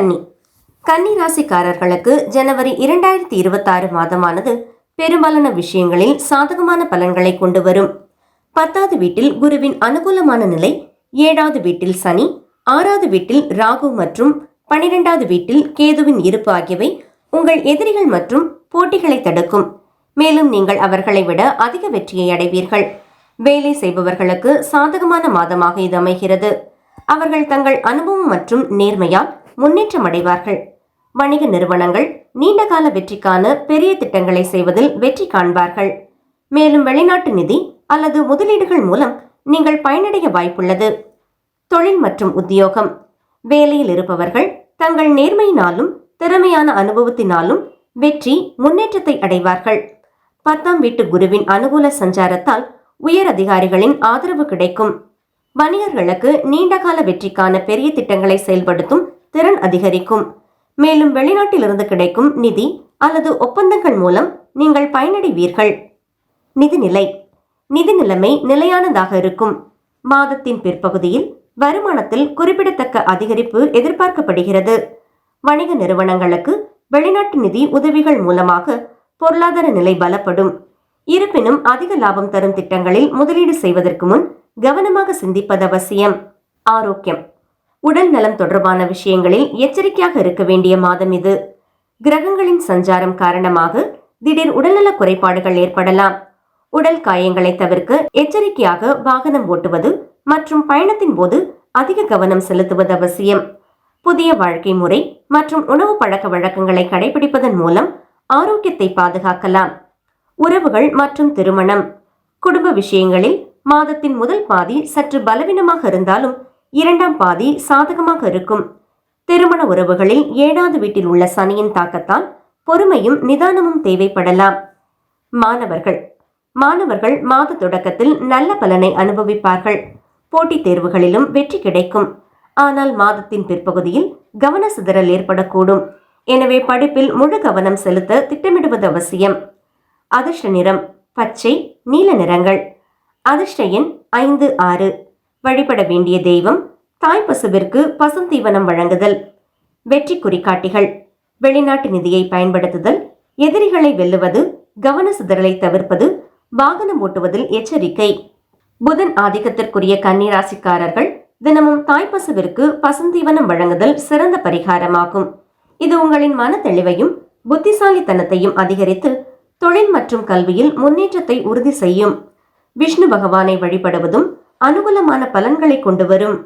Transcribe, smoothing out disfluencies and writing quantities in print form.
கன்னி கன்னி ராசிக்காரர்களுக்கு ஜனவரி 2026 மாதமானது பெரும்பாலான விஷயங்களில் சாதகமான பலன்களை கொண்டு வரும். 10வது வீட்டில் குருவின் அனுகூலமான நிலை, 7வது வீட்டில் சனி, 6வது வீட்டில் ராகு மற்றும் 12வது வீட்டில் கேதுவின் இருப்பு ஆகியவை உங்கள் எதிரிகள் மற்றும் போட்டிகளை தடுக்கும். மேலும் நீங்கள் அவர்களை விட அதிக வெற்றியை அடைவீர்கள். வேலை செய்பவர்களுக்கு சாதகமான மாதமாக இது அமைகிறது. அவர்கள் தங்கள் அனுபவம் மற்றும் நேர்மையால் முன்னேற்றம் அடைவார்கள். வணிக நிறுவனங்கள் நீண்டகால வெற்றிக்கான பெரிய திட்டங்களை செய்வதில் வெற்றி காண்பார்கள். மேலும் வெளிநாட்டு நிதி அல்லது முதலீடுகள் மூலம் நீங்கள் பயனடைய வாய்ப்புள்ளது. தொழில் மற்றும் உத்தியோகம். வேலையில் இருப்பவர்கள் தங்கள் நேர்மையினாலும் திறமையான அனுபவத்தினாலும் வெற்றி முன்னேற்றத்தை அடைவார்கள். 10ஆம் வீட்டு குருவின் அனுகூல சஞ்சாரத்தால் உயர் அதிகாரிகளின் ஆதரவு கிடைக்கும். வணிகர்களுக்கு நீண்டகால வெற்றிக்கான பெரிய திட்டங்களை செயல்படுத்தும் திறன் அதிகரிக்கும். மேலும் வெளிநாட்டிலிருந்து கிடைக்கும் நிதி அல்லது ஒப்பந்தங்கள் மூலம் நீங்கள் பயனடைவீர்கள். நிதிநிலை. நிதி நிலைமை நிலையானதாக இருக்கும். மாதத்தின் பிற்பகுதியில் வருமானத்தில் குறிப்பிடத்தக்க அதிகரிப்பு எதிர்பார்க்கப்படுகிறது. வணிக நிறுவனங்களுக்கு வெளிநாட்டு நிதி உதவிகள் மூலமாக பொருளாதார நிலை பலப்படும். இருப்பினும் அதிக லாபம் தரும் திட்டங்களில் முதலீடு செய்வதற்கு முன் கவனமாக சிந்திப்பது அவசியம். ஆரோக்கியம். உடல் நலம் தொடர்பான விஷயங்களில் எச்சரிக்கையாக இருக்க வேண்டிய மாதம் இது. கிரகங்களின் சஞ்சாரம் காரணமாக திடீர் உடல்நல குறைபாடுகள் ஏற்படலாம். உடல் காயங்களை தவிர்க்க எச்சரிக்கையாக வாகனம் ஓட்டுவது மற்றும் பயணத்தின் போது அதிக கவனம் செலுத்துவது அவசியம். புதிய வாழ்க்கை முறை மற்றும் உணவு பழக்க வழக்கங்களை கடைபிடிப்பதன் மூலம் ஆரோக்கியத்தை பாதுகாக்கலாம். உறவுகள் மற்றும் திருமணம். குடும்ப விஷயங்களில் மாதத்தின் முதல் பாதி சற்று பலவீனமாக இருந்தாலும் 2ஆம் பாதி சாதகமாக இருக்கும். திருமண உறவுகளில் 7வது வீட்டில் உள்ள சனியின் தாக்கத்தால் பொறுமையும் நிதானமும் தேவைப்படலாம். மாணவர்கள் மாத தொடக்கத்தில் நல்ல பலனை அனுபவிப்பார்கள். போட்டித் தேர்வுகளிலும் வெற்றி கிடைக்கும். ஆனால் மாதத்தின் பிற்பகுதியில் கவன சிதறல் ஏற்படக்கூடும். எனவே படிப்பில் முழு கவனம் செலுத்த திட்டமிடுவது அவசியம். அதிர்ஷ்ட நிறம் பச்சை, நீல நிறங்கள். அதிர்ஷ்ட எண் 5, 6. வழிபட வேண்டிய தெய்வம் தாய்ப்பசுவிற்கு பசுந்தீவனம் வழங்குதல். வெற்றி குறிகாட்டிகள். வெளிநாட்டு நிதியை பயன்படுத்துதல், எதிரிகளை வெல்லுவது, கவன சிதறலை தவிர்ப்பது, வாகனம் ஓட்டுவதில் எச்சரிக்கை. புதன் ஆதிக்கத்திற்குரிய கன்னி ராசிக்காரர்கள் தினமும் தாய்ப்பசுவிற்கு பசுந்தீவனம் வழங்குதல் சிறந்த பரிகாரமாகும். இது உங்களின் மன தெளிவையும் புத்திசாலித்தனத்தையும் அதிகரித்து தொழில் மற்றும் கல்வியில் முன்னேற்றத்தை உறுதி செய்யும். விஷ்ணு பகவானை வழிபடுவதும் அனுகூலமான பலன்களை கொண்டு வரும்.